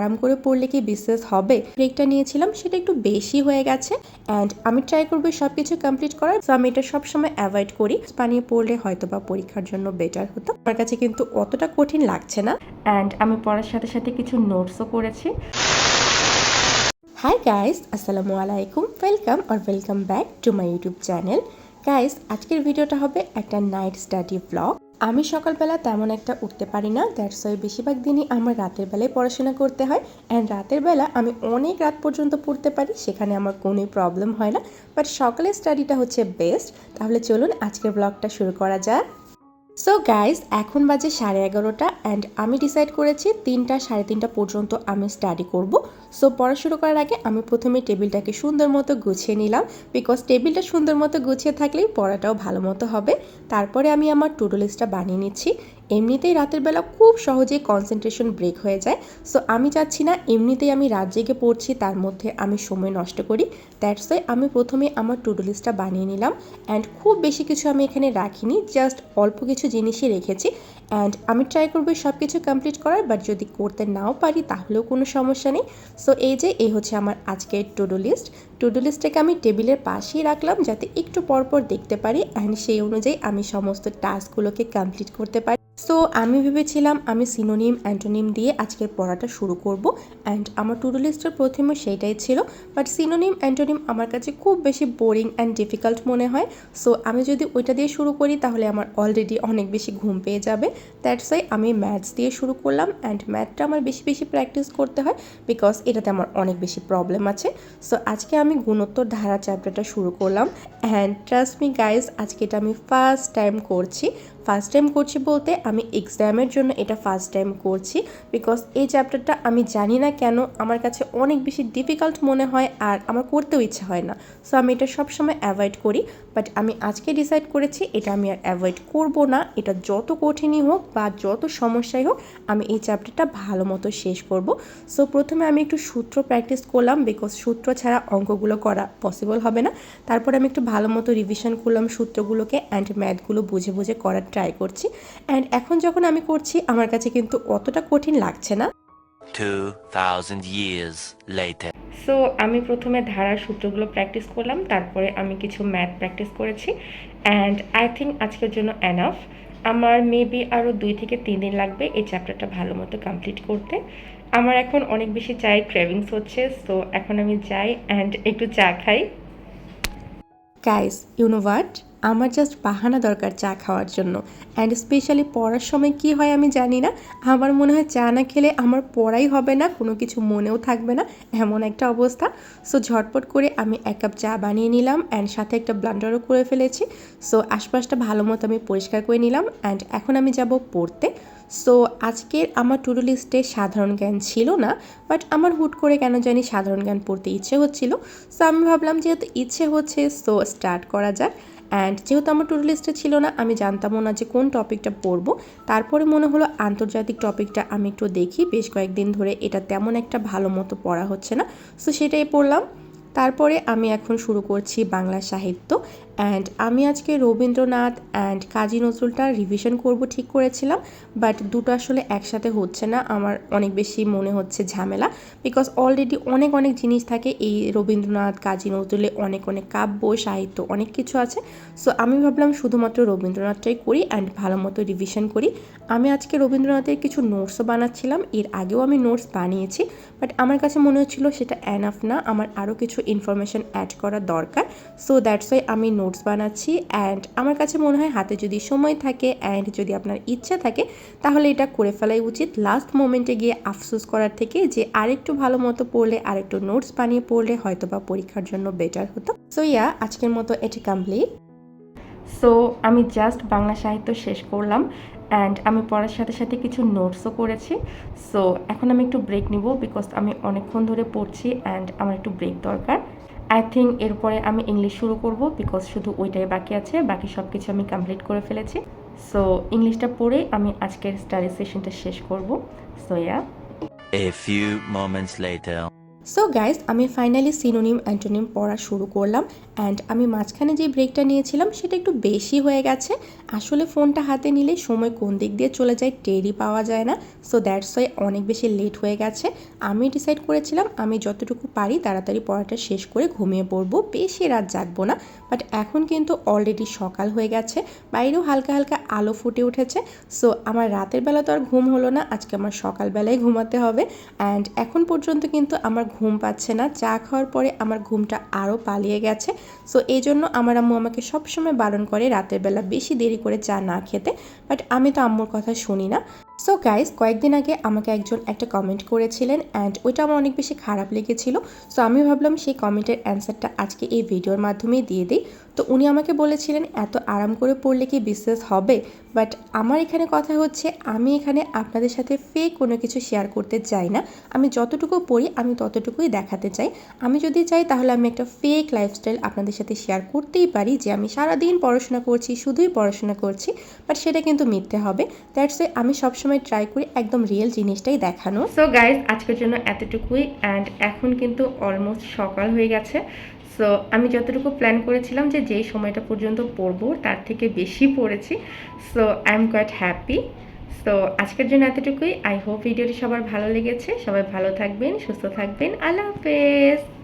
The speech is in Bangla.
আরাম করে পড়লে কি বিসিএস হবে। ব্রেকটা নিয়েছিলাম সেটা একটু বেশি হয়ে গেছে অ্যান্ড আমি ট্রাই করবো সবকিছু কমপ্লিট করার। সো আমি এটা সবসময় অ্যাভয়েড করি। বানিয়ে পড়লে হয়তো বা পরীক্ষার জন্য বেটার হতো। আমার কাছে কিন্তু অতটা কঠিন লাগছে না অ্যান্ড আমি পড়ার সাথে সাথে কিছু নোটসও করেছি। হাই গাইস, আসসালামু আলাইকুম, welcome back to my YouTube channel. Guys, আজকের ভিডিওটা হবে একটা নাইট স্টাডি ব্লগ। আমি সকালবেলা তেমন একটা উঠতে পারি না, দ্যাটস ওয়াই বেশিরভাগ দিনই আমার রাতের বেলায় পড়াশোনা করতে হয় অ্যান্ড রাতের বেলা আমি অনেক রাত পর্যন্ত পড়তে পারি, সেখানে আমার কোনো প্রবলেম হয় না। বাট সকালের স্টাডিটা হচ্ছে বেস্ট। তাহলে চলুন আজকের ব্লগটা শুরু করা যাক। সো গাইজ, এখন বাজে 11:30 অ্যান্ড আমি ডিসাইড করেছি 3টা সাড়ে 3টা পর্যন্ত আমি স্টাডি করব। সো পড়া শুরু করার আগে আমি প্রথমে টেবিলটাকে সুন্দর মতো গুছিয়ে নিলাম, বিকজ টেবিলটা সুন্দর মতো গুছিয়ে থাকলেই পড়াটাও ভালো মতো হবে। তারপরে আমি আমার টু ডু লিস্টটা বানিয়ে নিচ্ছি। এমনিতেই রাতের বেলা খুব সহজেই কনসেন্ট্রেশন ব্রেক হয়ে যায়। সো আমি চাচ্ছি না এমনিতেই আমি রাত জেগে পড়ছি তার মধ্যে আমি সময় নষ্ট করি। দ্যাটস ওয়াই আমি প্রথমে আমার টু ডু লিস্টটা বানিয়ে নিলাম অ্যান্ড খুব বেশি কিছু আমি এখানে রাখিনি, জাস্ট অল্প কিছু জিনিসই রেখেছি অ্যান্ড আমি ট্রাই করবো সব কিছু কমপ্লিট করার। বাট যদি করতে নাও পারি তাহলেও কোনো সমস্যা নেই। সো এই হচ্ছে আমার আজকের to do list. To do লিস্টটাকে আমি টেবিলের পাশেই রাখলাম যাতে একটু পরপর দেখতে পারি অ্যান্ড সেই অনুযায়ী আমি সমস্ত টাস্কগুলোকে কমপ্লিট করতে পারি। সো আমি ভেবেছিলাম আমি সিনোনিম অ্যান্টোনিম দিয়ে আজকের পড়াটা শুরু করব অ্যান্ড আমার টু ডু লিস্টের প্রথমে সেইটাই ছিল। বাট সিনোনিম অ্যান্টোনিম আমার কাছে খুব বেশি বোরিং অ্যান্ড ডিফিকাল্ট মনে হয়। সো আমি যদি ওইটা দিয়ে শুরু করি তাহলে আমার অলরেডি অনেক বেশি ঘুম পেয়ে যাবে। দ্যাটস ওয়াই আমি ম্যাথস দিয়ে শুরু করলাম অ্যান্ড ম্যাথটা আমার বেশি বেশি প্র্যাকটিস করতে হয়, বিকজ এটাতে আমার অনেক বেশি প্রবলেম আছে। সো আজকে আমি গুণোত্তর ধারা চ্যাপ্টারটা শুরু করলাম অ্যান্ড ট্রাস্ট মি গাইজ, আজকে এটা আমি ফার্স্ট টাইম করছি বলতে আমি এক্সামের জন্য এটা ফার্স্ট টাইম করছি, বিকজ এই চ্যাপ্টারটা আমি জানি না কেন আমার কাছে অনেক বেশি ডিফিকাল্ট মনে হয় আর আমার করতেও ইচ্ছা হয় না। সো আমি এটা সবসময় অ্যাভয়েড করি, বাট আমি আজকে ডিসাইড করেছি এটা আমি আর অ্যাভয়েড করব না। এটা যত কঠিনই হোক বা যত সমস্যাই হোক আমি এই চ্যাপ্টারটা ভালো মতো শেষ করব। সো প্রথমে আমি একটু সূত্র প্র্যাকটিস করলাম, বিকজ সূত্র ছাড়া অঙ্কগুলো করা পসিবল হবে না। তারপরে আমি একটু ভালো মতো রিভিশন করলাম সূত্রগুলোকে অ্যান্ড ম্যাথগুলো বুঝে বুঝে করার ট্রাই করছি অ্যান্ড এখন যখন আমি করছি আমার কাছে কিন্তু অতটা কঠিন লাগছে না। 2000 years later. সো আমি প্রথমে ধারার সূত্রগুলো প্র্যাকটিস করলাম, তারপরে আমি কিছু ম্যাথ প্র্যাকটিস করেছি অ্যান্ড আই থিঙ্ক আজকের জন্য এনাফ। আমার মেবি আরও 2 থেকে 3 দিন লাগবে এই চ্যাপ্টারটা ভালো মতো কমপ্লিট করতে। আমার এখন অনেক বেশি চায়ের ক্রেভিংস হচ্ছে, সো এখন আমি যাই অ্যান্ড একটু চা খাই। গাইস, ইউ নো হোয়াট, আমার জাস্ট বাহানা দরকার চা খাওয়ার জন্য অ্যান্ড স্পেশালি পড়ার সময় কি হয় আমি জানি না, আমার মনে হয় চা না খেলে আমার পড়াই হবে না, কোনো কিছু মনেও থাকবে না, এমন একটা অবস্থা। সো ঝটপট করে আমি 1 কাপ চা বানিয়ে নিলাম অ্যান্ড সাথে একটা ব্লান্ডারও করে ফেলেছি। সো আশপাশটা ভালো মতো আমি পরিষ্কার করে নিলাম অ্যান্ড এখন আমি যাব পড়তে। সো আজকের আমার টু ডু লিস্টে সাধারণ জ্ঞান ছিল না, বাট আমার হুট করে কেন জানি সাধারণ জ্ঞান পড়তে ইচ্ছে হচ্ছিল। সো আমি ভাবলাম যেহেতু ইচ্ছে হচ্ছে সো স্টার্ট করা যাক অ্যান্ড যেহেতু আমার টু ডু লিস্টে ছিল না আমি জানতামও না যে কোন টপিকটা পড়বো। তারপরে মনে হলো আন্তর্জাতিক টপিকটা আমি একটু দেখি, বেশ কয়েকদিন ধরে এটা তেমন একটা ভালো মতো পড়া হচ্ছে না, সো সেটাই পড়লাম। তারপরে আমি এখন শুরু করছি বাংলা সাহিত্য অ্যান্ড আমি আজকে রবীন্দ্রনাথ অ্যান্ড কাজী নজরুলটা রিভিশন করব ঠিক করেছিলাম, বাট দুটো আসলে একসাথে হচ্ছে না, আমার অনেক বেশি মনে হচ্ছে ঝামেলা, বিকজ অলরেডি অনেক অনেক জিনিস থাকে এই রবীন্দ্রনাথ কাজী নজরুলে, অনেক অনেক কাব্য সাহিত্য অনেক কিছু আছে। সো আমি ভাবলাম শুধুমাত্র রবীন্দ্রনাথটাই করি অ্যান্ড ভালো মতো রিভিশন করি। আমি আজকে রবীন্দ্রনাথের কিছু নোটসও বানাচ্ছিলাম, এর আগেও আমি নোটস বানিয়েছি, বাট আমার কাছে মনে হচ্ছিল সেটা এনাফ না, আমার আরও কিছু ইনফরমেশন অ্যাড করা দরকার। সো দ্যাটস ওয়াই আমি নোটস বানাচ্ছি অ্যান্ড আমার কাছে মনে হয় হাতে যদি সময় থাকে অ্যান্ড যদি আপনার ইচ্ছা থাকে তাহলে এটা করে ফেলাই উচিত, লাস্ট মোমেন্টে গিয়ে আফসোস করার থেকে, যে আরেকটু ভালো মতো পড়লে আরেকটু নোটস বানিয়ে পড়লে হয়তো বা পরীক্ষার জন্য বেটার হতো। সো আজকের মতো এটি কমপ্লিট। সো আমি জাস্ট বাংলা সাহিত্য শেষ করলাম অ্যান্ড আমি পড়ার সাথে সাথে কিছু নোটসও করেছি। সো এখন আমি একটু ব্রেক নিব, বিকজ আমি অনেকক্ষণ ধরে পড়ছি অ্যান্ড আমার একটু ব্রেক দরকার। আই থিঙ্ক এরপরে আমি ইংলিশ শুরু করব, বিকজ শুধু ওইটাই বাকি আছে, বাকি সব কিছু আমি কমপ্লিট করে ফেলেছি। সো ইংলিশটা পড়ে আমি আজকের স্টাডি সেশনটা শেষ করব। So A few moments later. So guys, আমি ফাইনালি সিনোনিম অ্যান্টোনিম পড়া শুরু করলাম। অ্যান্ড আমি মাঝখানে যে ব্রেকটা নিয়েছিলাম সেটা একটু বেশি হয়ে গেছে। আসলে ফোনটা হাতে নিলে সময় কোন দিক দিয়ে চলে যায় টেরই পাওয়া যায় না। সো দ্যাটস ওয়াই অনেক বেশি লেট হয়ে গেছে। আমি ডিসাইড করেছিলাম আমি যতটুকু পারি তাড়াতাড়ি পড়াটা শেষ করে ঘুমিয়ে পড়বো, বেশি রাত জাগবো না। বাট এখন কিন্তু অলরেডি সকাল হয়ে গেছে, বাইরেও হালকা হালকা আলো ফুটে উঠেছে। সো আমার রাতের বেলা তো আর ঘুম হলো না, আজকে আমার সকালবেলায় ঘুমাতে হবে। অ্যান্ড এখন পর্যন্ত কিন্তু আমার ঘুম পাচ্ছে না। চা খাওয়ার পরে আমার ঘুমটা আরও পালিয়ে গেছে। সো এই জন্য আমার আম্মু আমাকে সবসময় বারণ করে রাতের বেলা বেশি দেরি করে চা না খেতে। বাট আমি তো আম্মুর কথা শুনি না। সো গাইস, কয়েকদিন আগে আমাকে একজন একটা কমেন্ট করেছিলেন অ্যান্ড ওইটা আমার অনেক বেশি খারাপ লেগেছিল। সো আমি ভাবলাম সেই কমেন্টের অ্যান্সারটা আজকে এই ভিডিওর মাধ্যমেই দিয়ে দিই। তো উনি আমাকে বলেছিলেন এত আরাম করে পড়লে কি বিজনেস হবে। বাট আমার এখানে কথা হচ্ছে, আমি এখানে আপনাদের সাথে ফেক কোনো কিছু শেয়ার করতে চাই না। আমি যতটুকু পড়ি আমি ততটুকুই দেখাতে চাই। আমি যদি চাই তাহলে আমি একটা ফেক লাইফস্টাইল আপনাদের সাথে শেয়ার করতেই পারি, যে আমি সারাদিন পড়াশোনা করছি, শুধুই পড়াশোনা করছি। বাট সেটা কিন্তু মিথ্যে হবে। দ্যাটস ওয়াই আমি সবসময় ট্রাই করি একদম রিয়েল জিনিসটাই দেখানো। সো গাইজ, আজকের জন্য এতটুকুই। অ্যান্ড এখন কিন্তু অলমোস্ট সকাল হয়ে গেছে। সো আমি যতটুকু প্ল্যান করেছিলাম যে যেই সময়টা পর্যন্ত পড়বো তার থেকে বেশি পড়েছি। So I am quite happy. তো আজকের জন্য এতটুকুই। আই হোপ ভিডিওটি সবার ভালো লেগেছে। সবাই ভালো থাকবেন, সুস্থ থাকবেন। আল্লাহ হাফেজ।